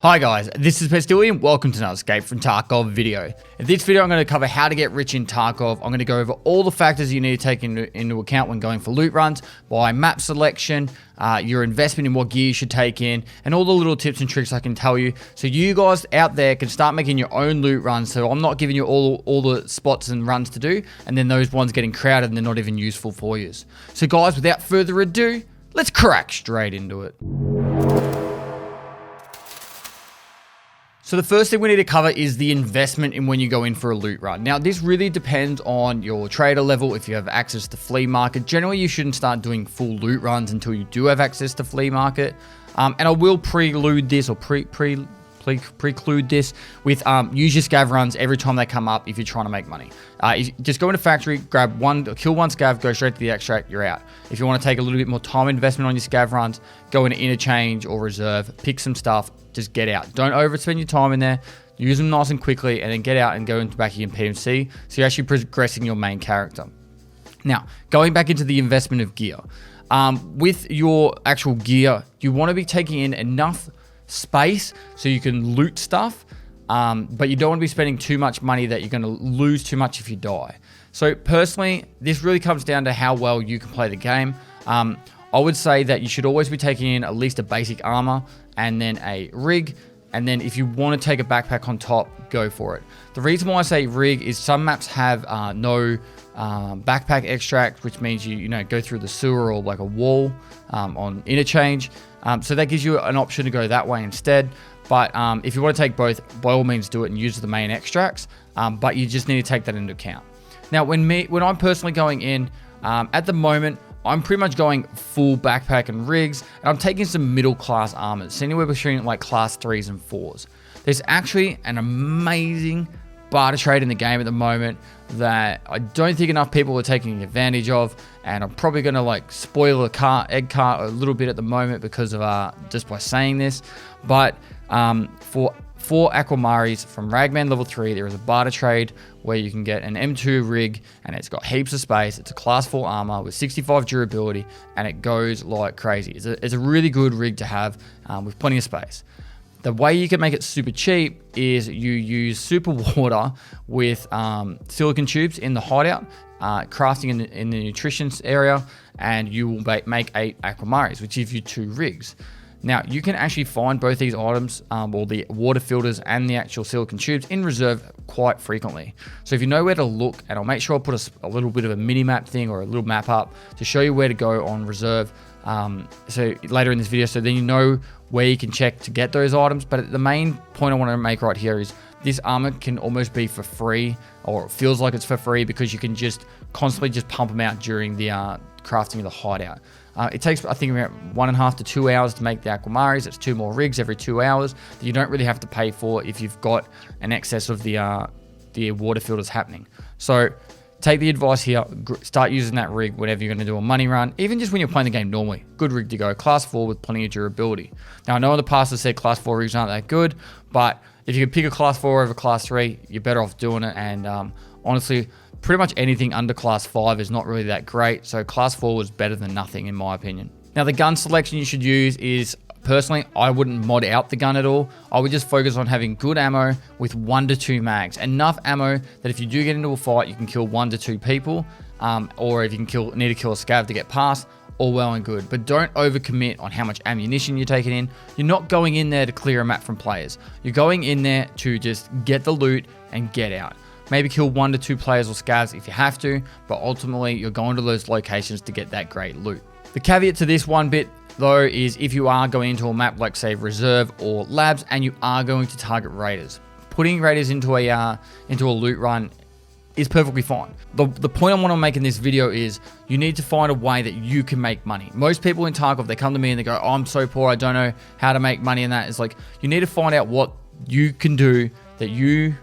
Hi guys, this is Pestily and welcome to another Escape from Tarkov video. In this video I'm going to cover how to get rich in Tarkov. I'm going to go over all the factors you need to take into account when going for loot runs, by map selection, your investment in what gear you should take in, and all the little tips and tricks I can tell you so you guys out there can start making your own loot runs. So I'm not giving you all the spots and runs to do, and then those ones getting crowded and they're not even useful for you. So guys, without further ado, let's crack straight into it. So the first thing we need to cover is the investment in when you go in for a loot run. Now, this really depends on your trader level. If you have access to flea market, generally you shouldn't start doing full loot runs until you do have access to flea market. And I will prelude this or preclude this with use your scav runs every time they come up if you're trying to make money. If you just go into factory, grab one, kill one scav, go straight to the extract, you're out. If you want to take a little bit more time investment on your scav runs, go into interchange or reserve, pick some stuff, just get out. Don't overspend your time in there. Use them nice and quickly, and then get out and go into back in PMC. So you're actually progressing your main character. Now, going back into the investment of gear. With your actual gear, you want to be taking in enough space so you can loot stuff, but you don't want to be spending too much money that you're going to lose too much if you die. So personally, this really comes down to how well you can play the game. I would say that you should always be taking in at least a basic armor and then a rig, and then if you want to take a backpack on top, go for it. The reason why I say rig is some maps have no backpack extract, which means you go through the sewer or like a wall on interchange. So that gives you an option to go that way instead. But if you want to take both, by all means do it and use the main extracts. But you just need to take that into account. Now, when I'm personally going in, at the moment, I'm pretty much going full backpack and rigs, and I'm taking some middle class armors, anywhere between like class 3s and 4s. There's actually an amazing barter trade in the game at the moment that I don't think enough people are taking advantage of, and I'm probably going to like spoil the egg cart a little bit at the moment because of just by saying this. But for 4 Aquamaris from Ragman level 3, there is a barter trade where you can get an M2 rig, and it's got heaps of space. It's a class 4 armor with 65 durability, and it goes like crazy. It's a really good rig to have with plenty of space. The way you can make it super cheap is you use super water with silicon tubes in the hideout, crafting in the nutrition area, and you will make 8 Aquamaris, which gives you 2 rigs. Now, you can actually find both these items, or the water filters and the actual silicon tubes, in reserve quite frequently. So if you know where to look, and I'll make sure I'll put a little bit of a mini-map thing or a little map up to show you where to go on reserve so later in this video, so then you know where you can check to get those items. But the main point I want to make right here is this armor can almost be for free, or it feels like it's for free, because you can just constantly just pump them out during the crafting of the hideout. It takes, I think, about 1.5 to 2 hours to make the Aquamaris. It's 2 more rigs every 2 hours that you don't really have to pay for if you've got an excess of the water filters happening. So take the advice here, start using that rig whenever you're going to do a money run, even just when you're playing the game normally. Good rig to go, class 4 with plenty of durability. Now, I know in the past I said class 4 rigs aren't that good, but if you could pick a class 4 over class 3, you're better off doing it. And honestly, pretty much anything under class 5 is not really that great, so class 4 was better than nothing in my opinion. Now, the gun selection you should use is, personally, I wouldn't mod out the gun at all. I would just focus on having good ammo with 1 to 2 mags. Enough ammo that if you do get into a fight, you can kill 1 to 2 people, or if you can need to kill a scav to get past, all well and good. But don't overcommit on how much ammunition you're taking in. You're not going in there to clear a map from players. You're going in there to just get the loot and get out. Maybe kill 1 to 2 players or scavs if you have to, but ultimately you're going to those locations to get that great loot. The caveat to this one bit though is if you are going into a map like say Reserve or Labs and you are going to target raiders, putting raiders into a loot run is perfectly fine. The point I want to make in this video is you need to find a way that you can make money. Most people in Tarkov, they come to me and they go, oh, I'm so poor, I don't know how to make money, and that is like, you need to find out what you can do that you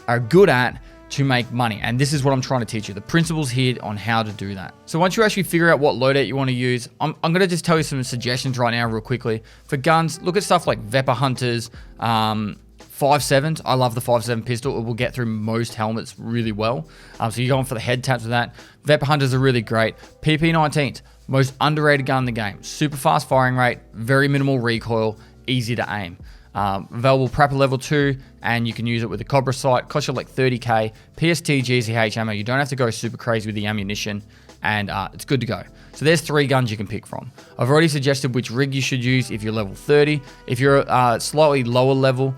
are good at to make money. And this is what I'm trying to teach you, the principles here on how to do that. So once you actually figure out what loadout you want to use, I'm going to just tell you some suggestions right now real quickly. For guns, look at stuff like Vepr Hunters, 5.7s. I love the 5.7 pistol. It will get through most helmets really well. So you're going for the head taps with that. Vepr Hunters are really great. PP19s, most underrated gun in the game. Super fast firing rate, very minimal recoil, easy to aim. Available Prapor level 2, and you can use it with the Cobra sight. Costs you like 30k. PST GCH ammo. You don't have to go super crazy with the ammunition, and it's good to go. So there's 3 guns you can pick from. I've already suggested which rig you should use if you're level 30. If you're slightly lower level,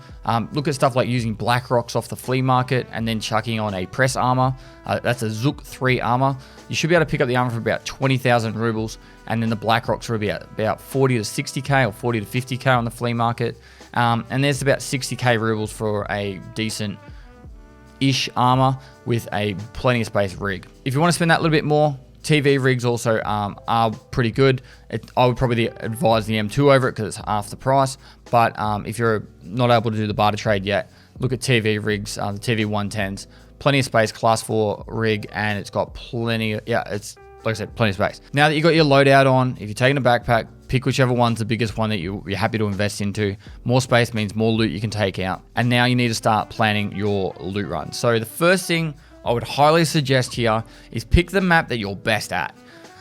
look at stuff like using black rocks off the flea market and then chucking on a press armor. That's a Zook 3 armor. You should be able to pick up the armor for about 20,000 rubles, and then the black rocks are about 40 to 60k or 40 to 50k on the flea market. And there's about 60k rubles for a decent-ish armor with a plenty of space rig. If you want to spend that little bit more, TV rigs also are pretty good. I would probably advise the M2 over it because it's half the price. But if you're not able to do the barter trade yet, look at TV rigs, the TV 110s. Plenty of space, class 4 rig, and it's got plenty of, it's like I said, plenty of space. Now that you got your loadout on, if you're taking a backpack, pick whichever one's the biggest one that you're happy to invest into. More space means more loot you can take out. And now you need to start planning your loot run. So the first thing I would highly suggest here is pick the map that you're best at.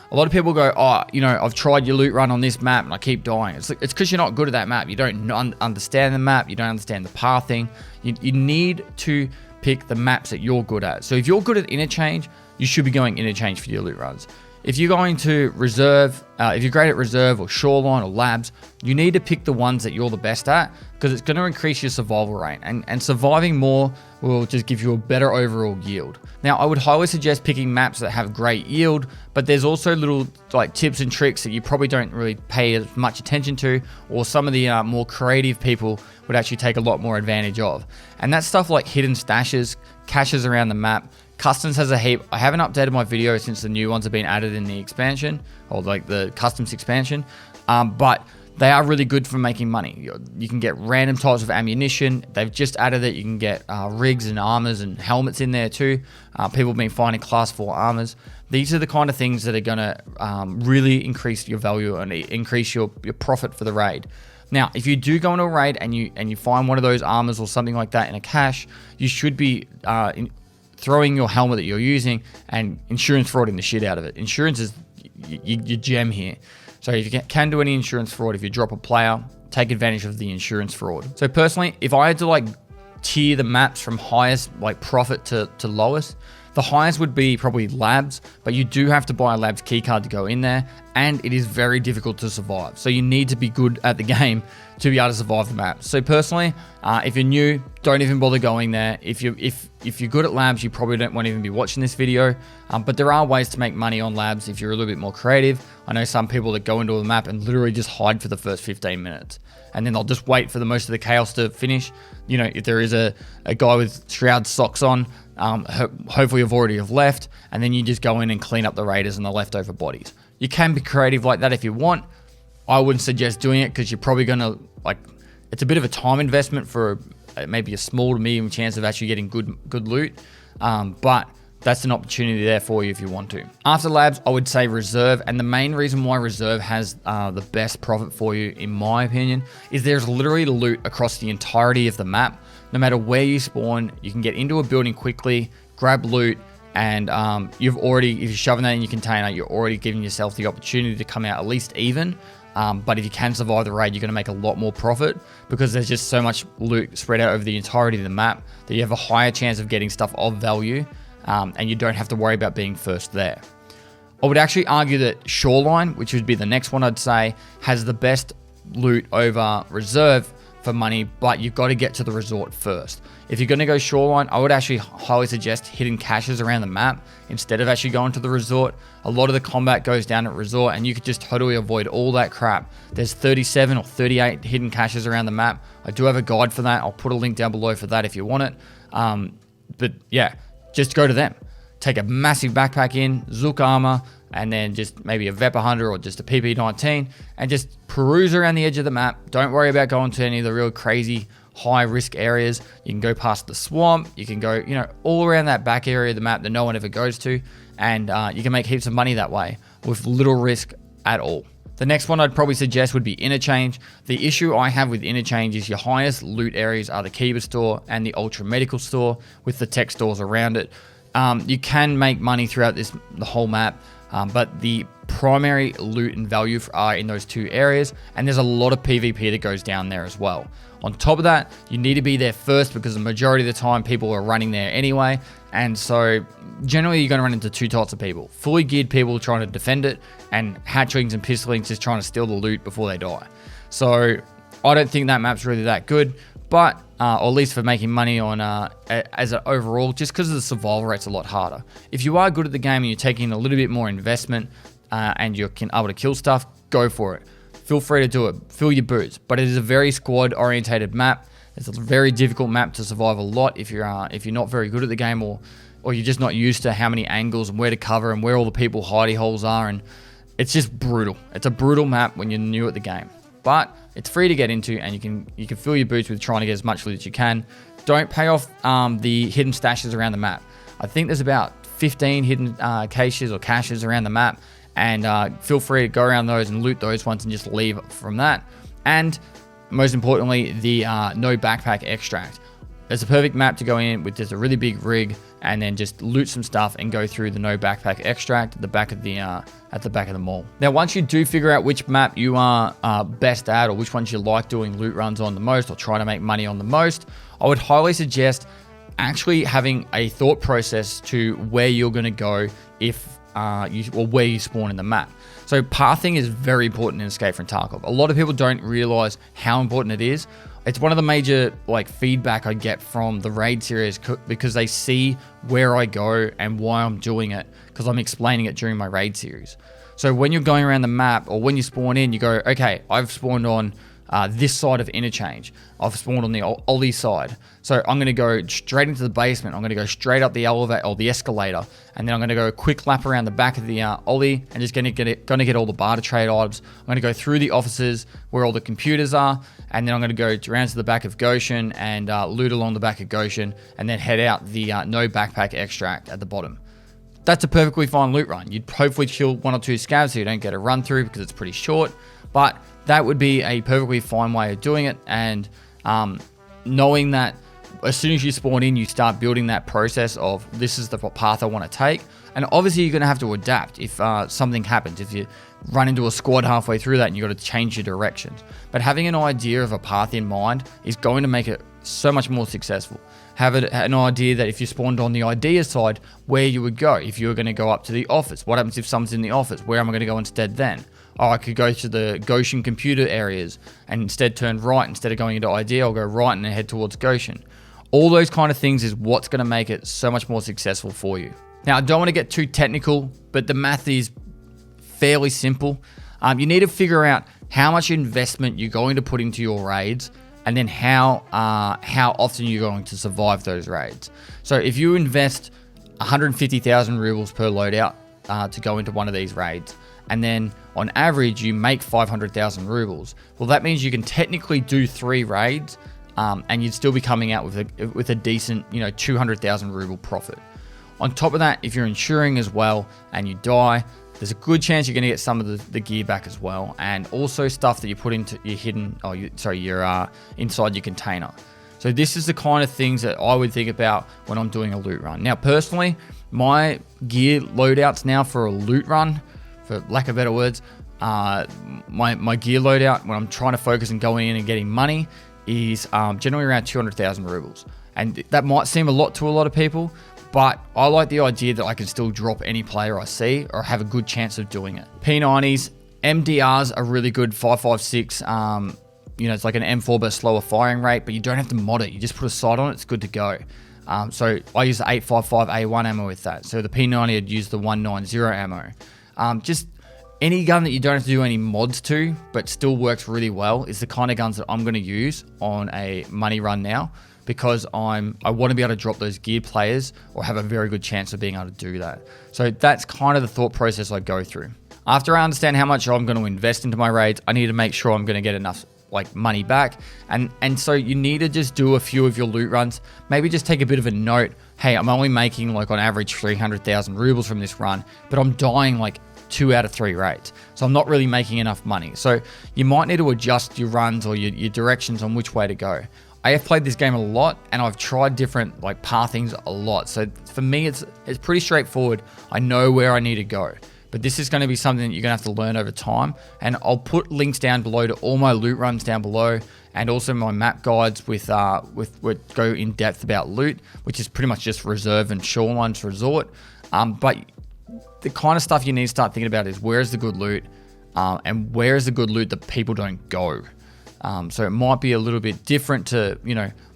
A lot of people go, oh, I've tried your loot run on this map and I keep dying. It's because you're not good at that map. You don't understand the map. You don't understand the pathing. You need to pick the maps that you're good at. So if you're good at interchange, you should be going interchange for your loot runs. If you're going to reserve, if you're great at reserve or shoreline or labs, you need to pick the ones that you're the best at because it's going to increase your survival rate, and surviving more will just give you a better overall yield. Now, I would highly suggest picking maps that have great yield, but there's also little like tips and tricks that you probably don't really pay as much attention to, or some of the more creative people would actually take a lot more advantage of. And that's stuff like hidden stashes, caches around the map. Customs has a heap. I haven't updated my video since the new ones have been added in the expansion, or like the customs expansion, but they are really good for making money. You can get random types of ammunition. They've just added that you can get rigs and armors and helmets in there too. People have been finding class 4 armors. These are the kind of things that are going to really increase your value and increase your profit for the raid. Now, if you do go into a raid and you find one of those armors or something like that in a cache, you should be throwing your helmet that you're using and insurance frauding the shit out of it. Insurance is your gem here. So if you can do any insurance fraud, if you drop a player, take advantage of the insurance fraud. So personally, if I had to like tier the maps from highest like profit to lowest, the highest would be probably labs, but you do have to buy a labs keycard to go in there, and it is very difficult to survive. So you need to be good at the game to be able to survive the map. So personally, if you're new, don't even bother going there. If you're good at labs, you probably don't want to even be watching this video. But there are ways to make money on labs if you're a little bit more creative. I know some people that go into a map and literally just hide for the first 15 minutes. And then they'll just wait for the most of the chaos to finish. If there is a guy with Shroud socks on, hopefully you've already left, and then you just go in and clean up the raiders and the leftover bodies. You can be creative like that if you want. I wouldn't suggest doing it because you're probably going to, it's a bit of a time investment for maybe a small to medium chance of actually getting good loot. But that's an opportunity there for you if you want to. After labs, I would say reserve. And the main reason why reserve has the best profit for you, in my opinion, is there's literally loot across the entirety of the map. No matter where you spawn, you can get into a building quickly, grab loot, and if you're shoving that in your container, you're already giving yourself the opportunity to come out at least even. But if you can survive the raid, you're going to make a lot more profit because there's just so much loot spread out over the entirety of the map that you have a higher chance of getting stuff of value, and you don't have to worry about being first there. I would actually argue that Shoreline, which would be the next one I'd say, has the best loot over reserve for money, but you've got to get to the resort first. If you're going to go Shoreline, I would actually highly suggest hidden caches around the map instead of actually going to the resort. A lot of the combat goes down at resort, and you could just totally avoid all that crap. There's 37 or 38 hidden caches around the map. I do have a guide for that. I'll put a link down below for that if you want it. But yeah, just go to them. Take a massive backpack in, Zook armor, and then just maybe a Vepr Hunter or just a PP19, and just peruse around the edge of the map. Don't worry about going to any of the real crazy high risk areas. You can go past the swamp, you can go, all around that back area of the map that no one ever goes to, and you can make heaps of money that way with little risk at all. The next one I'd probably suggest would be Interchange. The issue I have with Interchange is your highest loot areas are the Kiba store and the Ultra Medical store with the tech stores around it. You can make money throughout the whole map, but the primary loot and value are in those two areas, and there's a lot of PvP that goes down there as well. On top of that, you need to be there first because the majority of the time people are running there anyway. And so generally you're going to run into two types of people. Fully geared people trying to defend it, and hatchlings and pistlings just trying to steal the loot before they die. So I don't think that map's really that good, but or at least for making money on as an overall, just because the survival rate's a lot harder. If you are good at the game and you're taking a little bit more investment and you're able to kill stuff, go for it. Feel free to do it. Fill your boots. But it is a very squad-orientated map. It's a very difficult map to survive a lot if you're not very good at the game, or you're just not used to how many angles and where to cover and where all the people hidey holes are. And it's just brutal. It's a brutal map when you're new at the game. But it's free to get into, and you can fill your boots with trying to get as much loot as you can. Don't pay off the hidden stashes around the map. I think there's about 15 hidden caches around the map. And feel free to go around those and loot those ones and just leave from that. And most importantly, the no backpack extract. It's a perfect map to go in with just a really big rig and then just loot some stuff and go through the no backpack extract at the back of the mall. Now, once you do figure out which map you are best at, or which ones you like doing loot runs on the most or try to make money on the most, I would highly suggest actually having a thought process to where you're going to go where you spawn in the map. So pathing is very important in Escape from Tarkov. A lot of people don't realize how important it is. It's one of the major feedback I get from the raid series because they see where I go and why I'm doing it, because I'm explaining it during my raid series. So when you're going around the map, or when you spawn in, you go, okay, I've spawned on this side of interchange. I've spawned on the Ollie side. So I'm going to go straight into the basement. I'm going to go straight up the elevator or the escalator. And then I'm going to go a quick lap around the back of the Ollie and just going to get all the barter trade items. I'm going to go through the offices where all the computers are. And then I'm going to go around to the back of Goshen and loot along the back of Goshen, and then head out the no backpack extract at the bottom. That's a perfectly fine loot run. You'd hopefully kill one or two scavs so you don't get a run through because it's pretty short. But that would be a perfectly fine way of doing it. And knowing that as soon as you spawn in, you start building that process of, this is the path I want to take. And obviously you're going to have to adapt if something happens. If you run into a squad halfway through that and you've got to change your directions. But having an idea of a path in mind is going to make it so much more successful. Have an idea that if you spawned on the idea side, where you would go. If you were going to go up to the office, what happens if someone's in the office? Where am I going to go instead then? Oh, I could go to the Goshen computer areas and instead turn right. Instead of going into idea, I'll go right and then head towards Goshen. All those kind of things is what's going to make it so much more successful for you. Now, I don't want to get too technical, but the math is fairly simple. You need to figure out how much investment you're going to put into your raids, and then how often you're going to survive those raids. So if you invest 150,000 rubles per loadout to go into one of these raids, and then on average you make 500,000 rubles, well, that means you can technically do 3 raids, and you'd still be coming out with a decent 200,000 ruble profit. On top of that, if you're insuring as well and you die, there's a good chance you're going to get some of the gear back as well, and also stuff that you put into your inside your container. So this is the kind of things that I would think about when I'm doing a loot run. Now, personally, my gear loadouts now for a loot run, for lack of better words, my gear loadout when I'm trying to focus and going in and getting money is generally around 200,000 rubles, and that might seem a lot to a lot of people. But I like the idea that I can still drop any player I see or have a good chance of doing it. P90s, MDRs are really good, 5.56. It's like an M4 but slower firing rate, but you don't have to mod it. You just put a sight on it, it's good to go. So I use the 8.55 A1 ammo with that. So the P90, I'd use the 190 ammo. Just any gun that you don't have to do any mods to, but still works really well, is the kind of guns that I'm going to use on a money run now. Because I want to be able to drop those gear players or have a very good chance of being able to do that. So that's kind of the thought process I go through. After I understand how much I'm going to invest into my raids, I need to make sure I'm going to get enough money back. And so you need to just do a few of your loot runs. Maybe just take a bit of a note. Hey, I'm only making on average 300,000 rubles from this run, but I'm dying 2 out of 3 raids. So I'm not really making enough money. So you might need to adjust your runs or your directions on which way to go. I have played this game a lot, and I've tried different pathings a lot. So for me, it's pretty straightforward. I know where I need to go. but this is going to be something that you're going to have to learn over time. And I'll put links down below to all my loot runs down below, and also my map guides with go in depth about loot, which is pretty much just reserve and shorelines resort. But the kind of stuff you need to start thinking about is where's the good loot, and where's the good loot that people don't go. So it might be a little bit different to,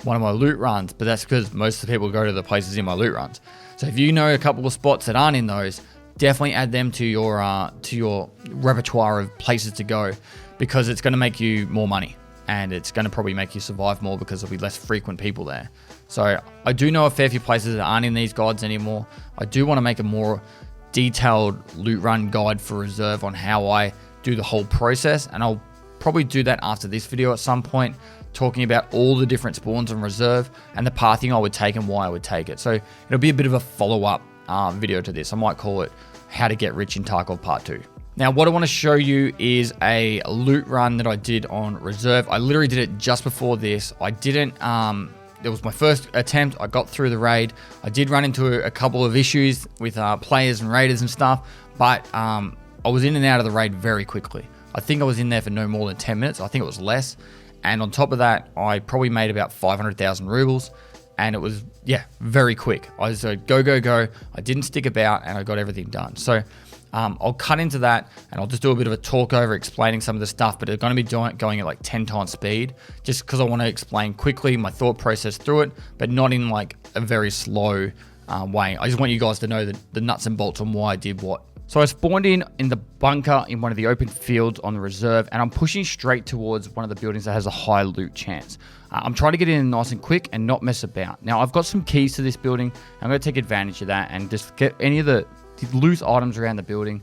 one of my loot runs, but that's because most of the people go to the places in my loot runs. So if you know a couple of spots that aren't in those, definitely add them to your repertoire of places to go, because it's going to make you more money, and it's going to probably make you survive more because there'll be less frequent people there. So I do know a fair few places that aren't in these guides anymore. I do want to make a more detailed loot run guide for reserve on how I do the whole process, and I'll probably do that after this video at some point, talking about all the different spawns on reserve and the pathing I would take and why I would take it. So it'll be a bit of a follow-up video to this. I might call it How to Get Rich in Tarkov Part 2. Now, what I want to show you is a loot run that I did on reserve. I literally did it just before this. I didn't, it was my first attempt. I got through the raid. I did run into a couple of issues with players and raiders and stuff, but I was in and out of the raid very quickly. I think I was in there for no more than 10 minutes. I think it was less. And on top of that, I probably made about 500,000 rubles. And it was, very quick. I was go, go, go. I didn't stick about, and I got everything done. So I'll cut into that, and I'll just do a bit of a talk over explaining some of the stuff, but it's going to be going at like 10 times speed, just because I want to explain quickly my thought process through it, but not in like a very slow way. I just want you guys to know the nuts and bolts on why I did what. So I spawned in the bunker in one of the open fields on the reserve, and I'm pushing straight towards one of the buildings that has a high loot chance. I'm trying to get in nice and quick and not mess about. Now, I've got some keys to this building. I'm going to take advantage of that and just get any of the loose items around the building.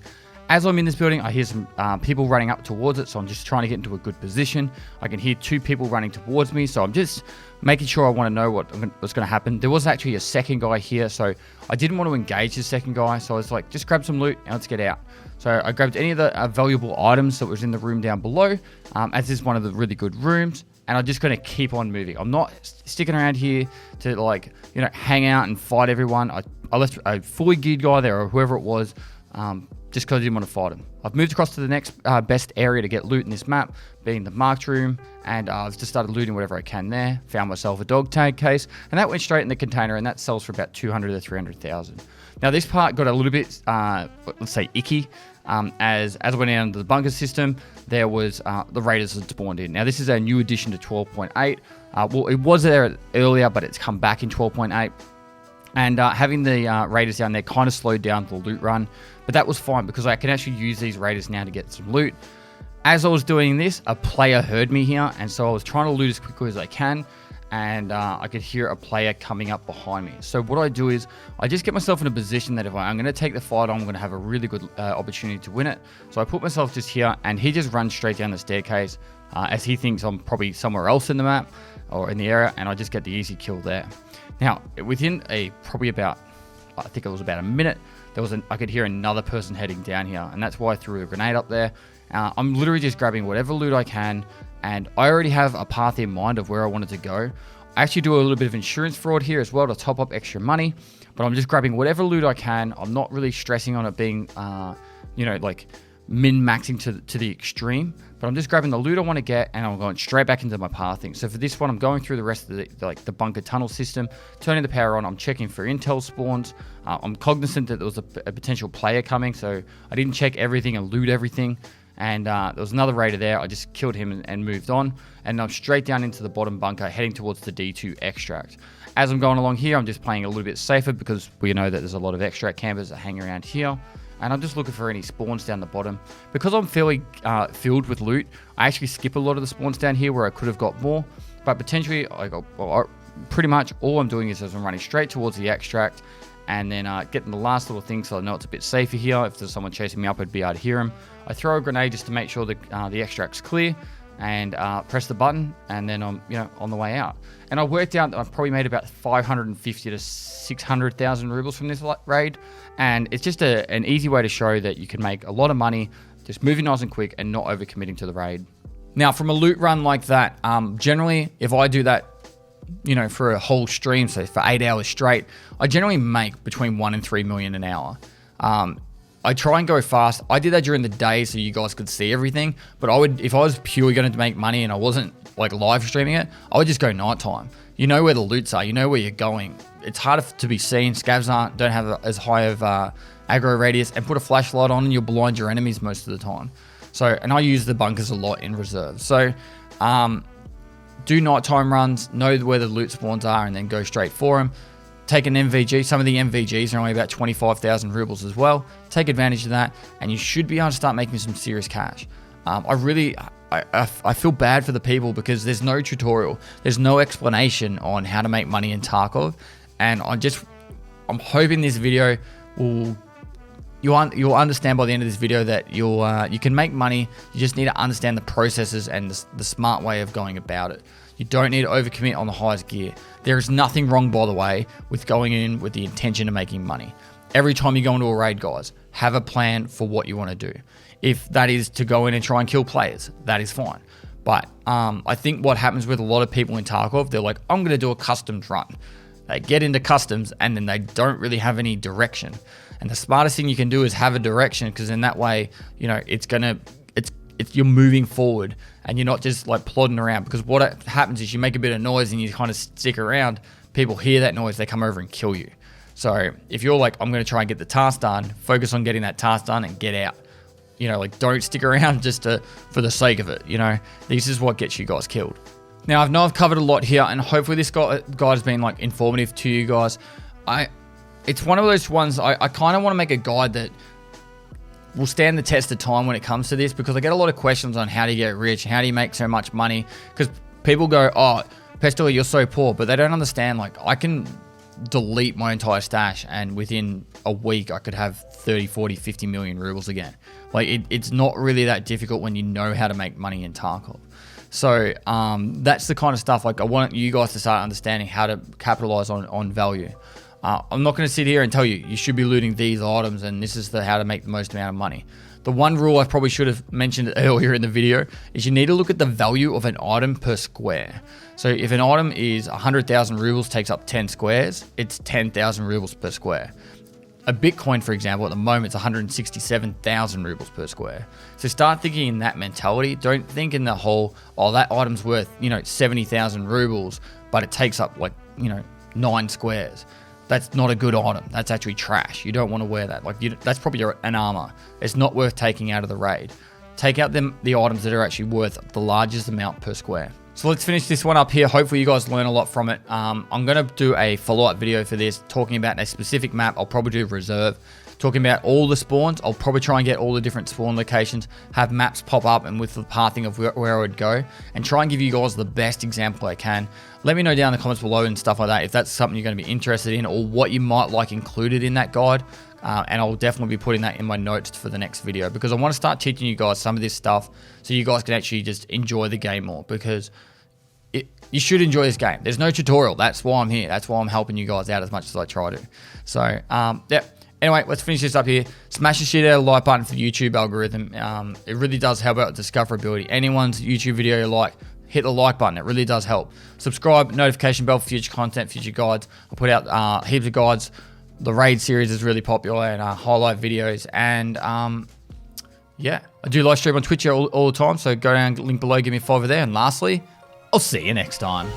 As I'm in this building, I hear some people running up towards it, so I'm just trying to get into a good position. I can hear 2 people running towards me, so I'm just making sure I want to know what's going to happen. There was actually a second guy here, so I didn't want to engage the second guy, so I was like, just grab some loot and let's get out. So I grabbed any of the valuable items that was in the room down below, as this is one of the really good rooms, and I'm just going to keep on moving. I'm not sticking around here to hang out and fight everyone. I left a fully geared guy there, or whoever it was, just because I didn't want to fight him. I've moved across to the next best area to get loot in this map, being the marked room, and I've just started looting whatever I can there. Found myself a dog tag case, and that went straight in the container, and that sells for about 200 to 300,000. Now this part got a little bit, let's say, icky, as I went out into the bunker system, there was the raiders had spawned in. Now this is a new addition to 12.8. Well, it was there earlier, but it's come back in 12.8. And having the raiders down there kind of slowed down the loot run, but that was fine because I can actually use these raiders now to get some loot. As I was doing this, a player heard me here, and so I was trying to loot as quickly as I can, and I could hear a player coming up behind me. So what I do is I just get myself in a position that if I'm going to take the fight on, I'm going to have a really good opportunity to win it. So I put myself just here, and he just runs straight down the staircase as he thinks I'm probably somewhere else in the map or in the area, and I just get the easy kill there. Now, within probably about, I think it was about a minute, I could hear another person heading down here, and that's why I threw a grenade up there. I'm literally just grabbing whatever loot I can, and I already have a path in mind of where I wanted to go. I actually do a little bit of insurance fraud here as well to top up extra money, but I'm just grabbing whatever loot I can. I'm not really stressing on it being, like min-maxing to the extreme, but I'm just grabbing the loot I want to get, and I'm going straight back into my pathing. So for this one, I'm going through the rest of the bunker tunnel system, turning the power on. I'm checking for intel spawns. I'm cognizant that there was a potential player coming, so I didn't check everything and loot everything. And there was another raider there. I just killed him and moved on. And I'm straight down into the bottom bunker, heading towards the D2 extract. As I'm going along here, I'm just playing a little bit safer because we know that there's a lot of extract campers that hang around here. And I'm just looking for any spawns down the bottom. Because I'm fairly filled with loot, I actually skip a lot of the spawns down here where I could have got more. But potentially, pretty much all I'm doing is I'm running straight towards the extract, and then getting the last little thing so I know it's a bit safer here. If there's someone chasing me up, I'd be able to hear him. I throw a grenade just to make sure that the extract's clear, and press the button, and then I'm on the way out. And I worked out that I've probably made about 550 to 600,000 rubles from this raid, and it's just an easy way to show that you can make a lot of money just moving nice and quick and not overcommitting to the raid. Now, from a loot run like that, generally, if I do that, for a whole stream, so for 8 hours straight, I generally make between 1 and 3 million an hour. I try and go fast. I did that during the day so you guys could see everything. But I would, if I was purely going to make money and I wasn't like live streaming it, I would just go nighttime. You know where the loots are. You know where you're going. It's harder to be seen. Scavs don't have as high of aggro radius, and put a flashlight on and you'll blind your enemies most of the time. So, and I use the bunkers a lot in reserve. So, do nighttime runs, know where the loot spawns are, and then go straight for them. Take an MVG. Some of the MVGs are only about 25,000 rubles as well. Take advantage of that, and you should be able to start making some serious cash. I feel bad for the people because there's no tutorial. There's no explanation on how to make money in Tarkov, and I'm hoping this video will. You'll understand by the end of this video that you can make money. You just need to understand the processes and the smart way of going about it. You don't need to overcommit on the highest gear. There is nothing wrong, by the way, with going in with the intention of making money. Every time you go into a raid, guys, have a plan for what you want to do. If that is to go in and try and kill players, that is fine. But I think what happens with a lot of people in Tarkov, they're like, I'm going to do a customs run. They get into customs and then they don't really have any direction. And the smartest thing you can do is have a direction, because in that way, you know, you're moving forward and you're not just like plodding around. Because what happens is you make a bit of noise and you kind of stick around. People hear that noise, they come over and kill you. So if you're like, I'm going to try and get the task done, focus on getting that task done and get out. You know, like don't stick around just for the sake of it. You know, this is what gets you guys killed. Now, I know I've covered a lot here, and hopefully this guide has been like informative to you guys. It's one of those ones I kind of want to make a guide that will stand the test of time when it comes to this, because I get a lot of questions on how do you get rich, how do you make so much money, because people go, oh, Pestily, you're so poor, but they don't understand, like, I can delete my entire stash and within a week I could have 30, 40, 50 million rubles again. Like, it's not really that difficult when you know how to make money in Tarkov. So that's the kind of stuff, like, I want you guys to start understanding how to capitalize on value. I'm not going to sit here and tell you, you should be looting these items and this is how to make the most amount of money. The one rule I probably should have mentioned earlier in the video is you need to look at the value of an item per square. So if an item is 100,000 rubles takes up 10 squares, it's 10,000 rubles per square. A Bitcoin, for example, at the moment, it's 167,000 rubles per square. So start thinking in that mentality. Don't think in the whole, oh, that item's worth, 70,000 rubles, but it takes up 9 squares. That's not a good item. That's actually trash. You don't want to wear that. That's probably an armor. It's not worth taking out of the raid. Take out the items that are actually worth the largest amount per square. So let's finish this one up here. Hopefully you guys learn a lot from it. I'm going to do a follow-up video for this, talking about a specific map. I'll probably do reserve. Talking about all the spawns. I'll probably try and get all the different spawn locations, have maps pop up and with the pathing of where I would go, and try and give you guys the best example I can. Let me know down in the comments below and stuff like that if that's something you're going to be interested in, or what you might like included in that guide. And I'll definitely be putting that in my notes for the next video, because I want to start teaching you guys some of this stuff so you guys can actually just enjoy the game more, because you should enjoy this game. There's no tutorial. That's why I'm here. That's why I'm helping you guys out as much as I try to. So, yeah. Anyway, let's finish this up here. Smash the shit out of the like button for the YouTube algorithm. It really does help out discoverability. Anyone's YouTube video you like, hit the like button. It really does help. Subscribe, notification bell for future content, future guides. I put out heaps of guides. The raid series is really popular, and highlight videos. And yeah, I do live stream on Twitch all the time. So go down, link below, give me a follow over there. And lastly, I'll see you next time.